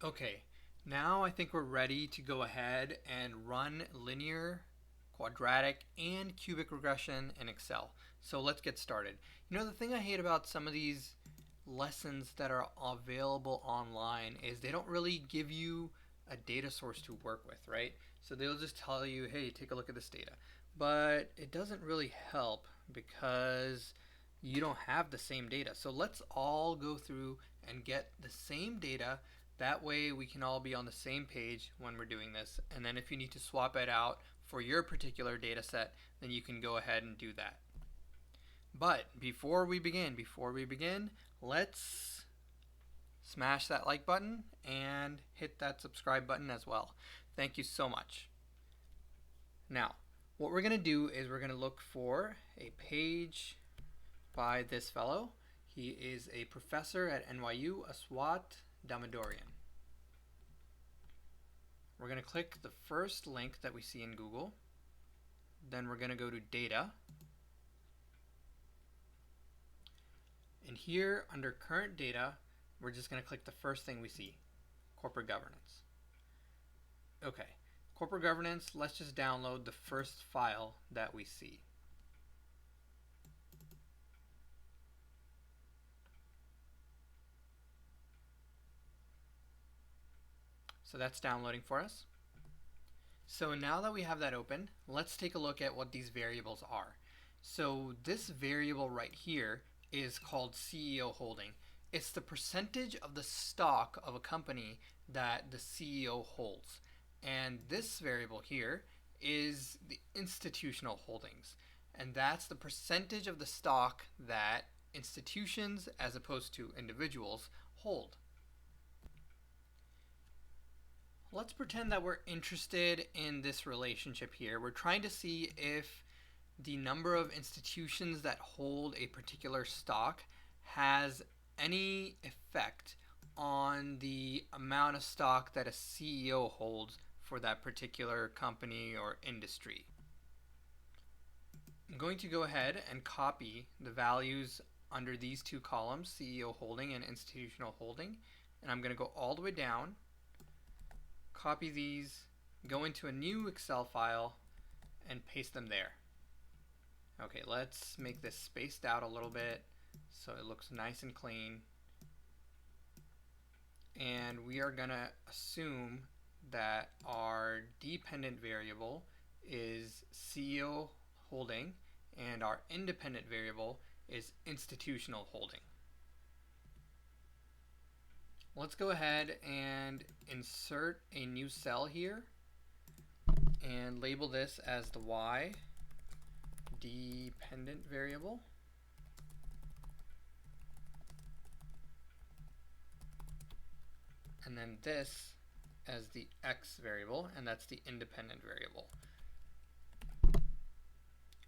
Okay, now I think we're ready to go ahead and run linear, quadratic, and cubic regression in Excel. So let's get started. You know, the thing I hate about some of these lessons that are available online is they don't really give you a data source to work with, right? So they'll just tell you, hey, take a look at this data. But it doesn't really help because you don't have the same data. So let's all go through and get the same data. That way we can all be on the same page when we're doing this. And then if you need to swap it out for your particular data set, then you can go ahead and do that. But before we begin, let's smash that like button and hit that subscribe button as well. Thank you so much. Now, what we're going to do is we're going to look for a page by this fellow. He is a professor at NYU, Aswat Damodaran. We're going to click the first link that we see in Google. Then we're going to go to Data. And here, under Current Data, we're just going to click the first thing we see, Corporate Governance. Okay, Corporate Governance, let's just download the first file that we see. So that's downloading for us. So now that we have that open, let's take a look at what these variables are. So this variable right here is called CEO holding. It's the percentage of the stock of a company that the CEO holds. And this variable here is the institutional holdings. And that's the percentage of the stock that institutions, as opposed to individuals, hold. Let's pretend that we're interested in this relationship here. We're trying to see if the number of institutions that hold a particular stock has any effect on the amount of stock that a CEO holds for that particular company or industry. I'm going to go ahead and copy the values under these two columns, CEO holding and institutional holding, and I'm going to go all the way down, copy these, go into a new Excel file, and paste them there. Okay, let's make this spaced out a little bit so it looks nice and clean. And we are going to assume that our dependent variable is CEO holding and our independent variable is institutional holding. Let's go ahead and insert a new cell here and label this as the Y dependent variable. And then this as the X variable, and that's the independent variable.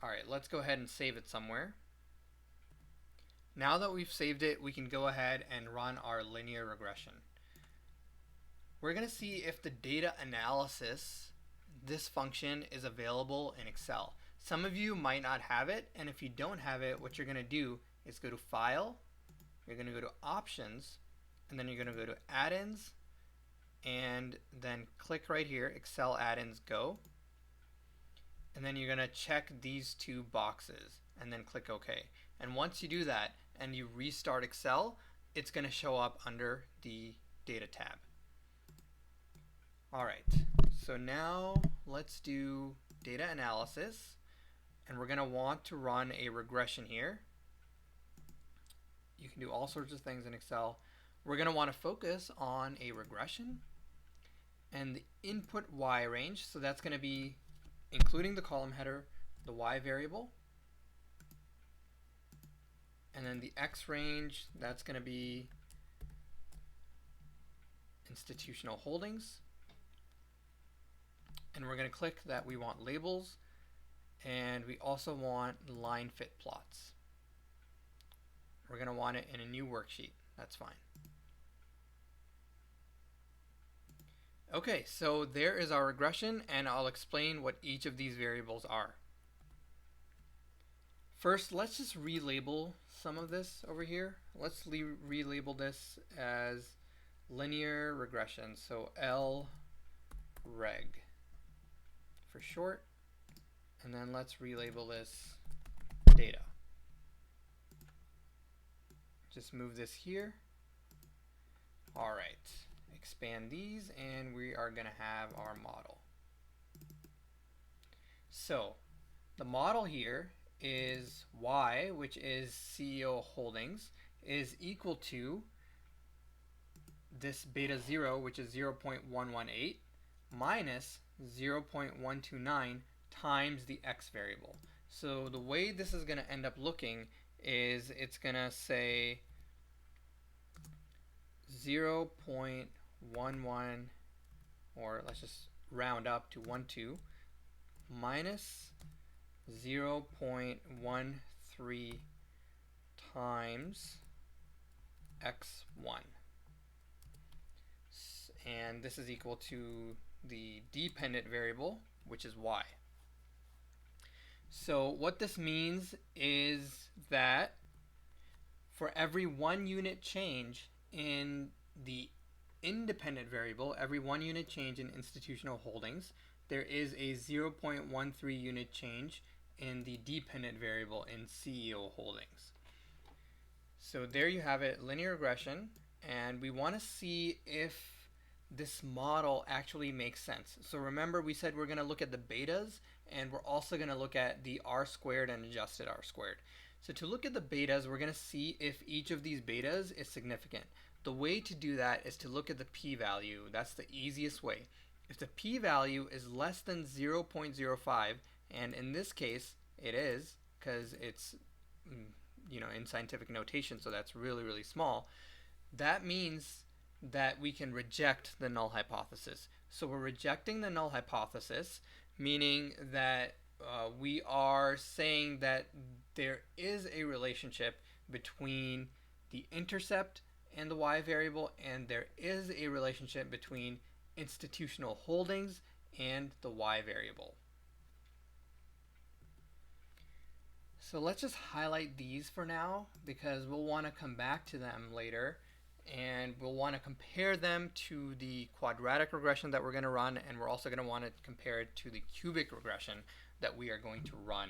Alright, let's go ahead and save it somewhere. Now that we've saved it, we can go ahead and run our linear regression. We're going to see if the data analysis, this function, is available in Excel. Some of you might not have it, and if you don't have it, what you're going to do is go to File, you're going to go to Options, and then you're going to go to Add-ins, and then click right here, Excel Add-ins Go. And then you're going to check these two boxes and then click OK. And once you do that and you restart Excel, it's going to show up under the Data tab. Alright, so now let's do data analysis, and we're going to want to run a regression here. You can do all sorts of things in Excel. We're going to want to focus on a regression and the input Y range, so that's going to be including the column header, the Y variable, and then the X range, that's going to be institutional holdings. And we're going to click that we want labels, and we also want line fit plots. We're going to want it in a new worksheet. That's fine. Okay, so there is our regression, and I'll explain what each of these variables are. First, let's just relabel some of this over here. Let's relabel this as linear regression, so LReg for short, and then let's relabel this data. Just move this here. All right, expand these, and we are going to have our model. So the model here is Y, which is CEO Holdings, is equal to this beta 0, which is 0.118, minus 0.129 times the x variable. So the way this is going to end up looking is it's going to say 0.11, or let's just round up to 12, minus 0.13 times x1. And this is equal to the dependent variable, which is y. So what this means is that for every 1 unit change in the independent variable, every 1 unit change in institutional holdings, there is a 0.13 unit change in the dependent variable in CEO holdings. So there you have it, linear regression, and we want to see if this model actually makes sense. So remember, we said we're going to look at the betas, and we're also going to look at the R squared and adjusted R squared. So to look at the betas, we're going to see if each of these betas is significant. The way to do that is to look at the p-value. That's the easiest way. If the p-value is less than 0.05, and in this case it is, because it's in scientific notation, so that's really, really small, that means that we can reject the null hypothesis. So we're rejecting the null hypothesis, meaning that we are saying that there is a relationship between the intercept and the y variable, and there is a relationship between institutional holdings and the y variable. So let's just highlight these for now, because we'll want to come back to them later, and we'll want to compare them to the quadratic regression that we're going to run, and we're also going to want to compare it to the cubic regression that we are going to run.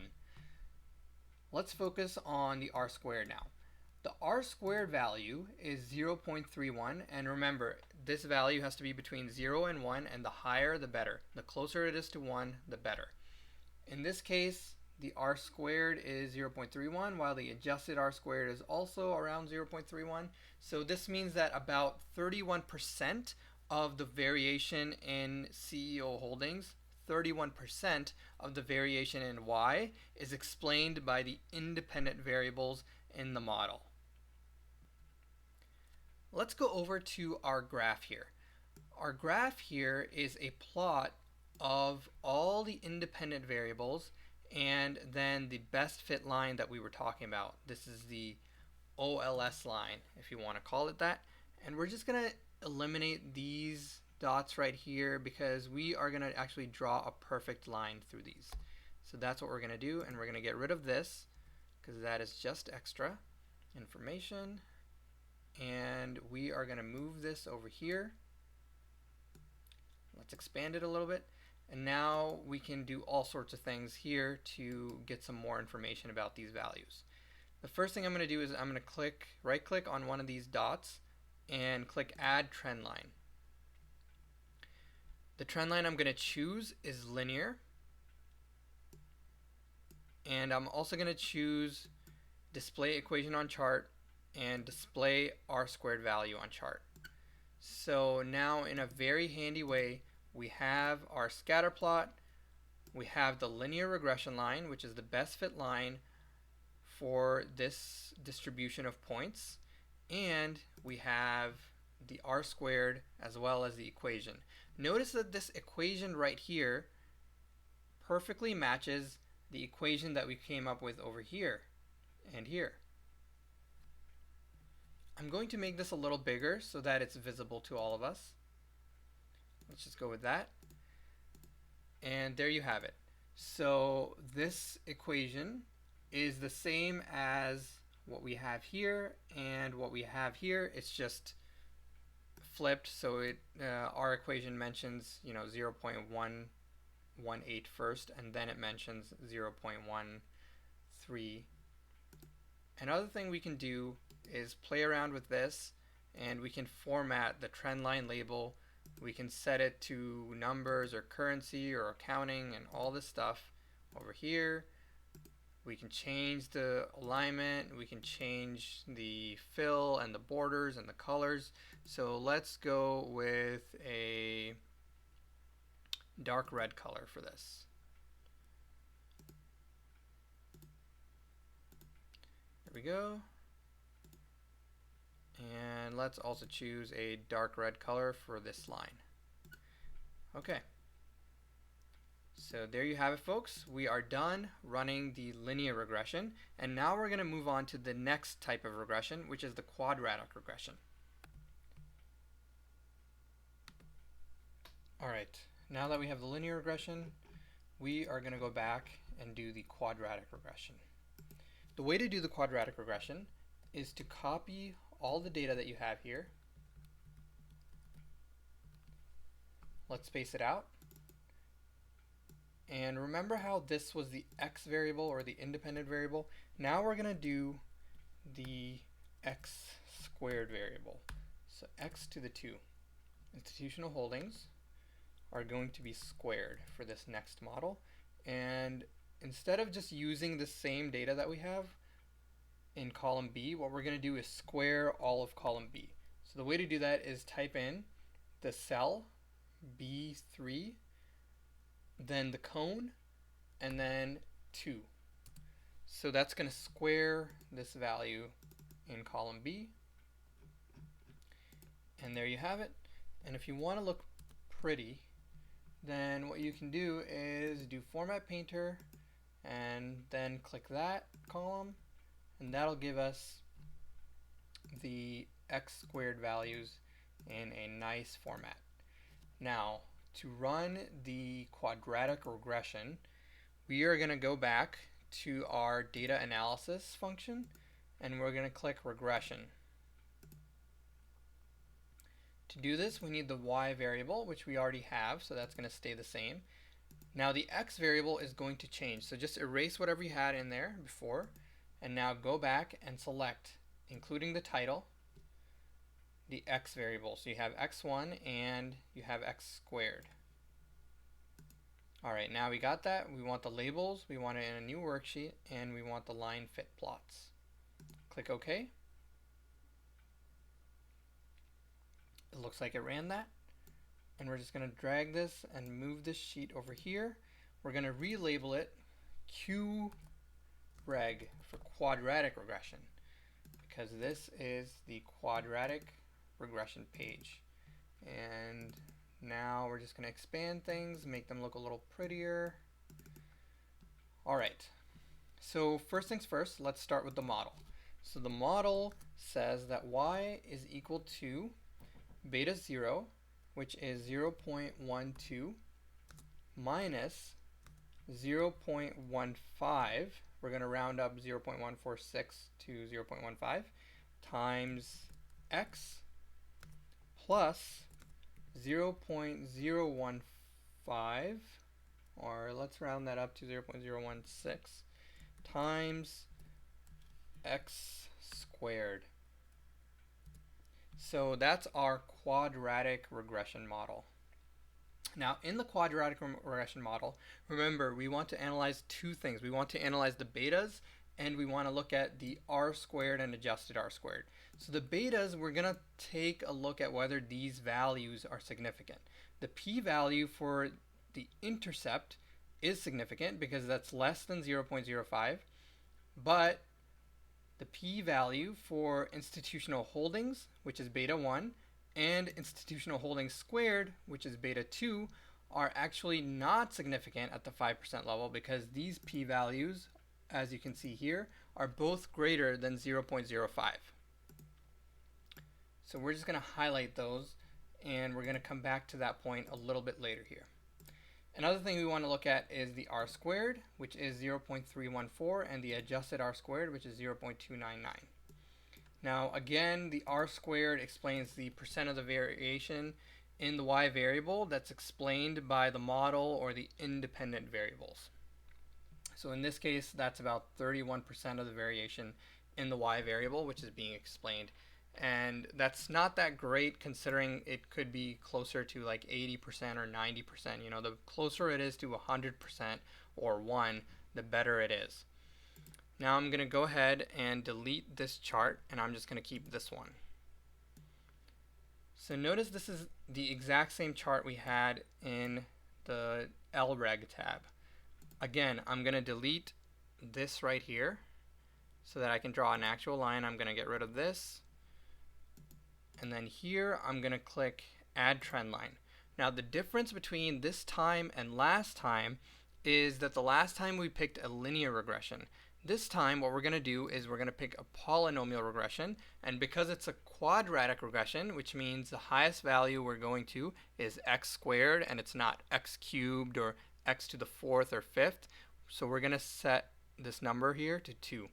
Let's focus on the R squared now. The R squared value is 0.31, and remember, this value has to be between 0 and 1, and the higher the better. The closer it is to 1, the better. In this case, the R squared is 0.31, while the adjusted R squared is also around 0.31. So this means that about 31% of the variation in CEO holdings, 31% of the variation in Y, is explained by the independent variables in the model. Let's go over to our graph here. Our graph here is a plot of all the independent variables and then the best fit line that we were talking about. This is the OLS line, if you want to call it that. And we're just going to eliminate these dots right here because we are going to actually draw a perfect line through these. So that's what we're going to do, and we're going to get rid of this because that is just extra information. And we are going to move this over here. Let's expand it a little bit. And now we can do all sorts of things here to get some more information about these values. The first thing I'm going to do is I'm going to right click on one of these dots and click Add Trend Line. The trend line I'm going to choose is linear. And I'm also going to choose Display Equation on Chart and Display R squared value on chart. So now in a very handy way, we have our scatter plot, we have the linear regression line, which is the best fit line for this distribution of points, and we have the R squared as well as the equation. Notice that this equation right here perfectly matches the equation that we came up with over here and here. I'm going to make this a little bigger so that it's visible to all of us. Let's just go with that. And there you have it. So this equation is the same as what we have here and what we have here. It's just flipped, so our equation mentions 0.118 first, and then it mentions 0.13. Another thing we can do is play around with this, and we can format the trend line label. We can set it to numbers or currency or accounting and all this stuff over here. We can change the alignment, we can change the fill and the borders and the colors. So let's go with a dark red color for this. There we go. And let's also choose a dark red color for this line. Okay. So there you have it, folks. We are done running the linear regression, and now we're going to move on to the next type of regression, which is the quadratic regression. Alright, now that we have the linear regression, we are going to go back and do the quadratic regression. The way to do the quadratic regression is to copy all the data that you have here. Let's space it out. And remember how this was the x variable or the independent variable? Now we're going to do the x squared variable. So x to the 2. Institutional holdings are going to be squared for this next model. And instead of just using the same data that we have in column B, what we're going to do is square all of column B. So the way to do that is type in the cell B3, then the cone, and then 2. So that's going to square this value in column B. And there you have it. And if you want to look pretty, then what you can do is do Format Painter and then click that column, and that'll give us the x squared values in a nice format. Now, to run the quadratic regression, we are going to go back to our data analysis function, and we're going to click regression. To do this, we need the y variable, which we already have, so that's going to stay the same. Now the x variable is going to change, so just erase whatever you had in there before, and now go back and select, including the title, the x variable. So you have x1 and you have x squared. Alright, now we got that. We want the labels, we want it in a new worksheet, and we want the line fit plots. Click OK. It looks like it ran that. And we're just going to drag this and move this sheet over here. We're going to relabel it QReg for quadratic regression, because this is the quadratic regression page. And now we're just going to expand things, make them look a little prettier. Alright, so first things first, let's start with the model. So the model says that y is equal to beta 0, which is 0.12 minus 0.15, we're going to round up 0.146 to 0.15, times x plus 0.015, or let's round that up to 0.016, times x squared. So that's our quadratic regression model. Now in the quadratic regression model, remember we want to analyze two things. We want to analyze the betas, and we want to look at the r squared and adjusted r squared. So the betas, we're going to take a look at whether these values are significant. The p-value for the intercept is significant because that's less than 0.05, but the p-value for institutional holdings, which is beta 1, and institutional holdings squared, which is beta 2, are actually not significant at the 5% level, because these p-values, as you can see here, are both greater than 0.05. So we're just going to highlight those, and we're going to come back to that point a little bit later here. Another thing we want to look at is the r squared, which is 0.314, and the adjusted r squared, which is 0.299. Now again, the r squared explains the percent of the variation in the y variable that's explained by the model or the independent variables. So in this case, that's about 31% of the variation in the y variable, which is being explained. And that's not that great considering it could be closer to like 80% or 90%. You know, the closer it is to 100% or 1, the better it is. Now I'm going to go ahead and delete this chart, and I'm just going to keep this one. So notice this is the exact same chart we had in the LREG tab. Again, I'm going to delete this right here so that I can draw an actual line. I'm going to get rid of this. And then here I'm going to click Add Trend Line. Now the difference between this time and last time is that the last time we picked a linear regression. This time what we're going to do is we're going to pick a polynomial regression, and because it's a quadratic regression, which means the highest value we're going to is x squared and it's not x cubed or x to the fourth or fifth, so we're going to set this number here to 2.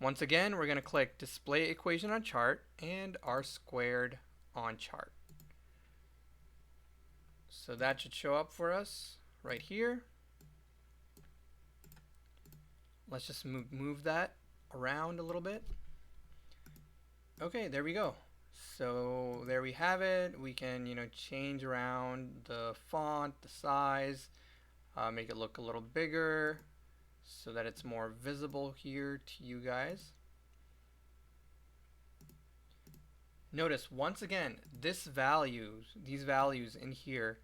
Once again, we're going to click Display Equation on Chart and R squared on chart. So that should show up for us right here. Let's just move that around a little bit. Okay, there we go. So there we have it. We can, change around the font, the size, make it look a little bigger so that it's more visible here to you guys. Notice once again, these values in here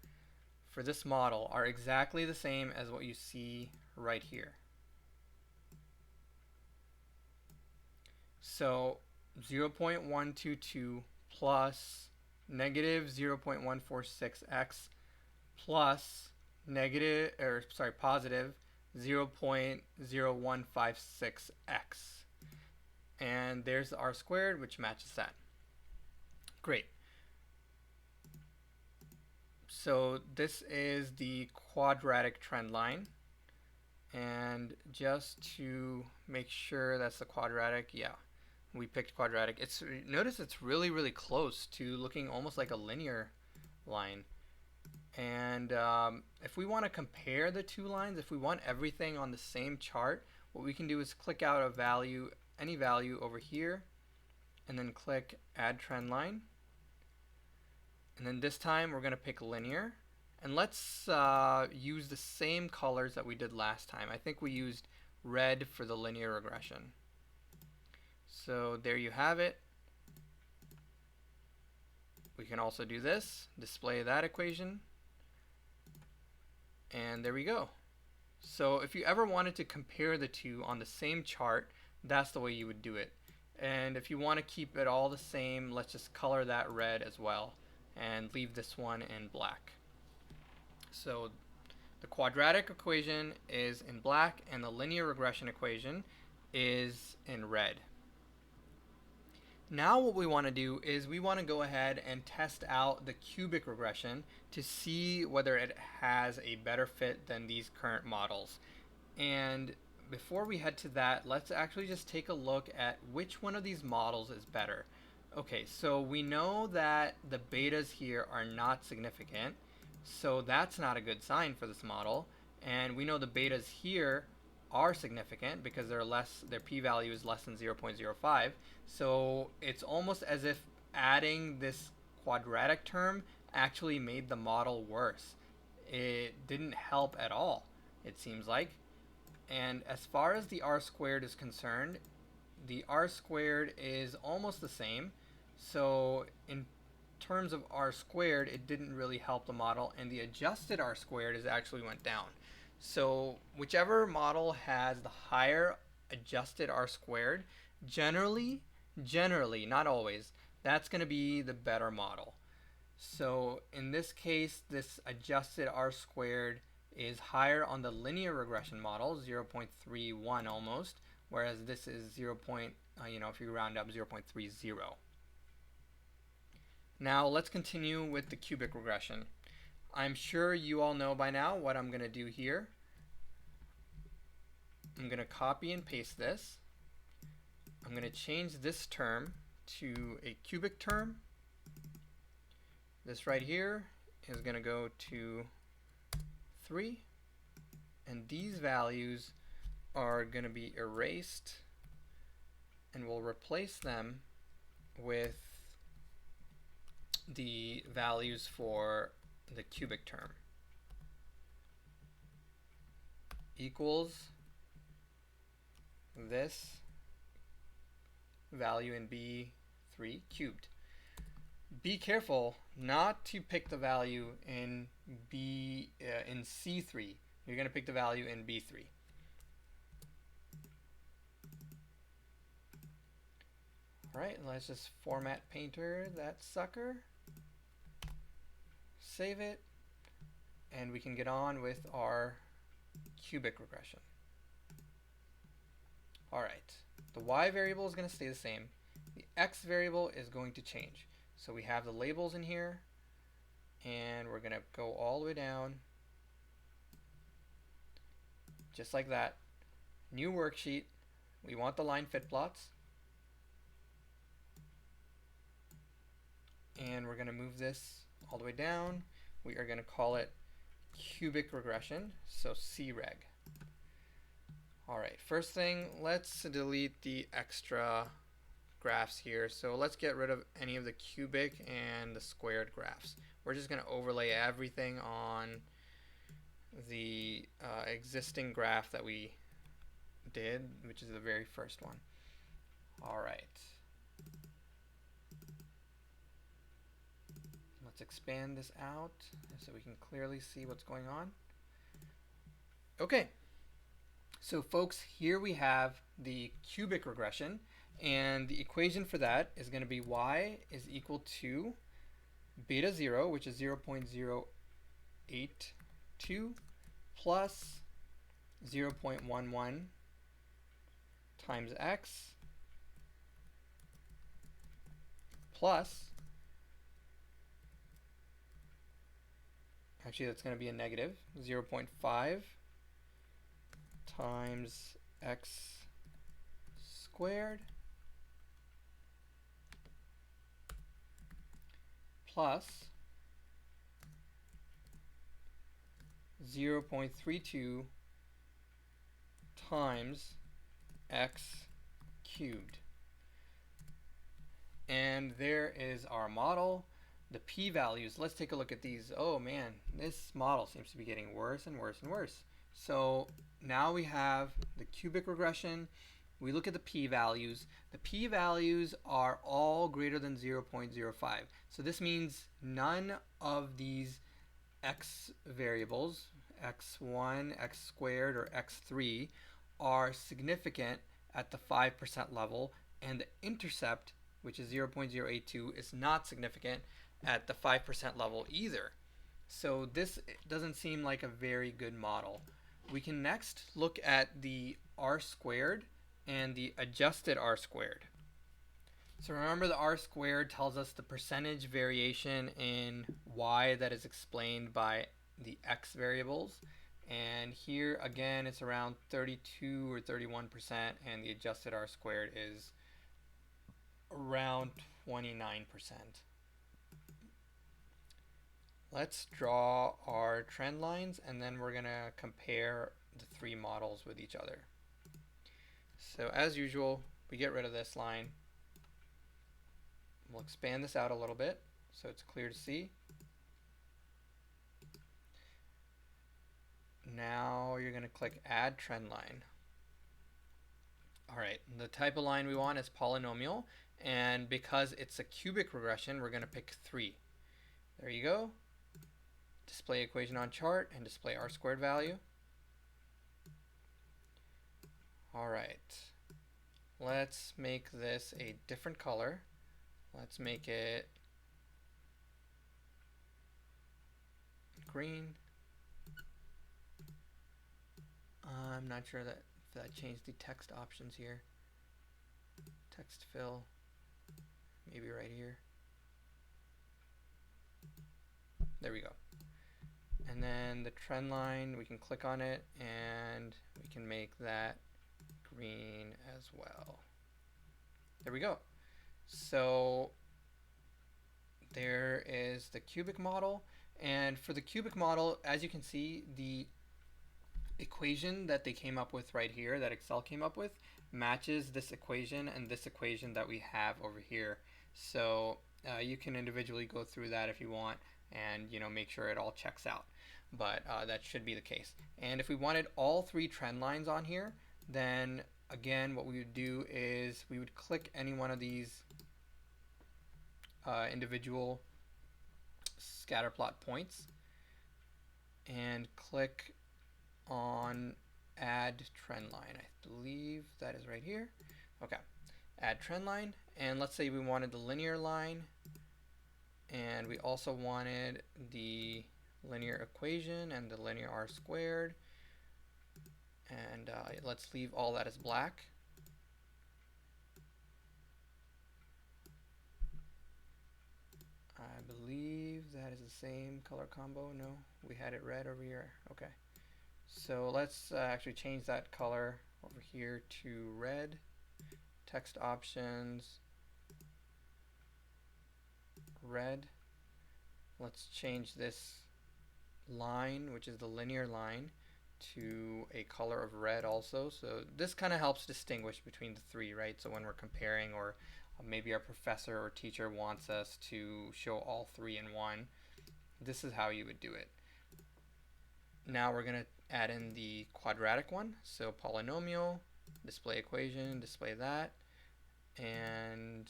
for this model are exactly the same as what you see right here. So 0.122 plus negative 0.146x plus positive 0.0156x. And there's the r squared, which matches that. Great. So this is the quadratic trend line. And just to make sure that's the quadratic, yeah, we picked quadratic. Notice it's really, really close to looking almost like a linear line. And if we want to compare the two lines, if we want everything on the same chart, what we can do is click out a value, any value over here, and then click Add Trend Line. And then this time we're going to pick linear. And let's use the same colors that we did last time. I think we used red for the linear regression. So there you have it. We can also do this, display that equation. And there we go. So if you ever wanted to compare the two on the same chart, that's the way you would do it. And if you want to keep it all the same, let's just color that red as well and leave this one in black. So the quadratic equation is in black and the linear regression equation is in red. Now what we want to do is we want to go ahead and test out the cubic regression to see whether it has a better fit than these current models. And before we head to that, let's actually just take a look at which one of these models is better. Okay, so we know that the betas here are not significant, so that's not a good sign for this model. And we know the betas here are significant because their p-value is less than 0.05. So it's almost as if adding this quadratic term actually made the model worse. It didn't help at all, it seems like. And as far as the r squared is concerned, the r squared is almost the same. So in terms of r squared, it didn't really help the model, and the adjusted r squared is actually went down. So whichever model has the higher adjusted r squared, generally, not always, that's going to be the better model. So in this case, this adjusted r squared is higher on the linear regression model, 0.31 almost, whereas this is 0. If you round up, 0.30. Now let's continue with the cubic regression. I'm sure you all know by now what I'm going to do here. I'm going to copy and paste this. I'm going to change this term to a cubic term. This right here is going to go to 3, and these values are going to be erased, and we'll replace them with the values for the cubic term. Equals this value in B3 cubed. Be careful not to pick the value in in C3. You're going to pick the value in B3. Alright, let's just format painter that sucker. Save it, and we can get on with our cubic regression. Alright, the y variable is going to stay the same. The x variable is going to change. So we have the labels in here, and we're going to go all the way down, just like that. New worksheet. We want the line fit plots. And we're going to move this all the way down. We are going to call it cubic regression, so CREG. Alright, first thing, let's delete the extra graphs here. So let's get rid of any of the cubic and the squared graphs. We're just going to overlay everything on the existing graph that we did, which is the very first one. Alright. Let's expand this out so we can clearly see what's going on. Okay, so folks, here we have the cubic regression, and the equation for that is going to be y is equal to beta 0, which is 0.082, plus 0.11 times x, plus, actually that's going to be a negative, 0.5 times x squared, plus 0.32 times x cubed. And there is our model. The p-values, let's take a look at these. Oh man, this model seems to be getting worse and worse and worse. So now we have the cubic regression. We look at the p-values. The p-values are all greater than 0.05. So this means none of these x variables, x1, x squared, or x3, are significant at the 5% level, and the intercept, which is 0.082, is not significant at the 5% level either. So this doesn't seem like a very good model. We can next look at the r squared and the adjusted r squared. So remember, the r squared tells us the percentage variation in y that is explained by the x variables. And here again it's around 32 or 31%, and the adjusted r squared is around 29%. Let's draw our trend lines, and then we're going to compare the three models with each other. So as usual, we get rid of this line. We'll expand this out a little bit so it's clear to see. Now you're going to click Add Trend Line. Alright, the type of line we want is polynomial, and because it's a cubic regression, we're going to pick 3. There you go. Display equation on chart and display r squared value. Alright, let's make this a different color. Let's make it green. I'm not sure that if that changed the text options here. Text fill, maybe right here. There we go. And then the trend line, we can click on it and we can make that green as well. There we go. So there is the cubic model. And for the cubic model, as you can see, the equation that they came up with right here, that Excel came up with, matches this equation and this equation that we have over here. So you can individually go through that if you want, and make sure it all checks out. But that should be the case. And if we wanted all three trend lines on here, then again what we would do is we would click any one of these individual scatter plot points and click on add trend line. I believe that is right here. Okay, add trend line, and let's say we wanted the linear line, and we also wanted the linear equation and the linear r squared, and let's leave all that as black. I believe that is the same color combo. No, we had it red over here. Okay. So let's actually change that color over here to red. Text options, red. Let's change this line, which is the linear line, to a color of red also. So this kind of helps distinguish between the three, right? So when we're comparing, or maybe our professor or teacher wants us to show all three in one, this is how you would do it. Now we're going to add in the quadratic one. So polynomial, display equation, display that. And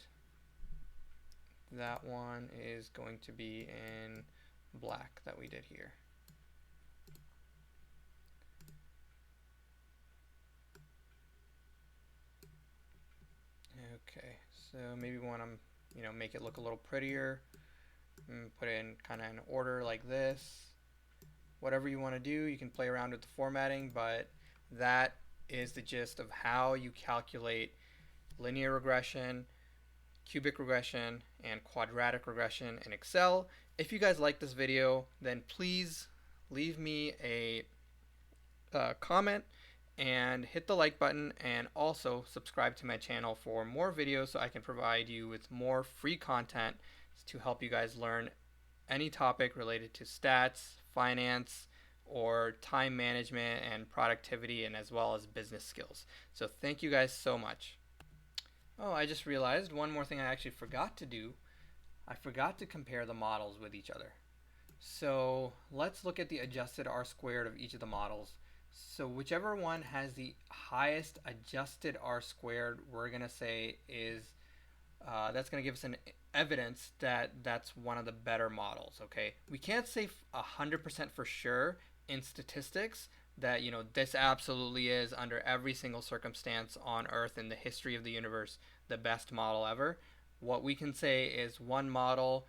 that one is going to be in black that we did here. Okay, so maybe we want to make it look a little prettier. Put it in kind of an order like this. Whatever you want to do, you can play around with the formatting, but that is the gist of how you calculate linear regression, cubic regression, and quadratic regression in Excel. If you guys like this video, then please leave me a comment and hit the like button, and also subscribe to my channel for more videos so I can provide you with more free content to help you guys learn any topic related to stats, finance, or time management and productivity, and as well as business skills. So thank you guys so much. Oh, I just realized one more thing I actually forgot to do. I forgot to compare the models with each other. So let's look at the adjusted r squared of each of the models. So whichever one has the highest adjusted r squared, we're going to say is, that's going to give us an evidence that that's one of the better models, okay? We can't say 100% for sure in statistics that, this absolutely is, under every single circumstance on Earth in the history of the universe, the best model ever. What we can say is one model,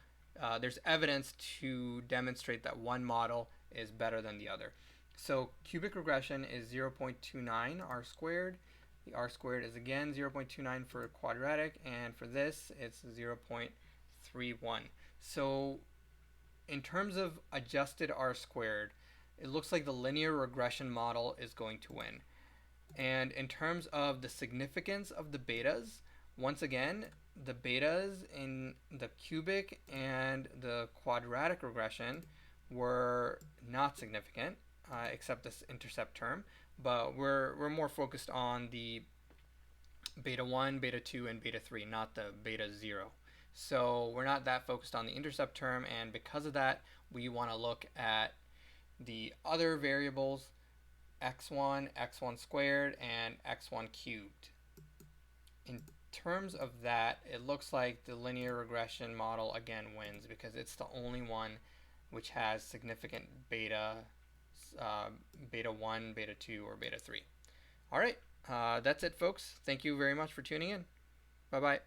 there's evidence to demonstrate that one model is better than the other. So cubic regression is 0.29 r squared. The r squared is again 0.29 for quadratic, and for this it's 0.31. So in terms of adjusted r squared, it looks like the linear regression model is going to win. And in terms of the significance of the betas, once again, the betas in the cubic and the quadratic regression were not significant, except this intercept term, but we're more focused on the beta 1, beta 2, and beta 3, not the beta 0. So we're not that focused on the intercept term, and because of that, we want to look at the other variables, x1, x1 squared, and x1 cubed. In terms of that, it looks like the linear regression model again wins because it's the only one which has significant beta, beta 1, beta 2, or beta 3. All right, that's it, folks. Thank you very much for tuning in. Bye-bye.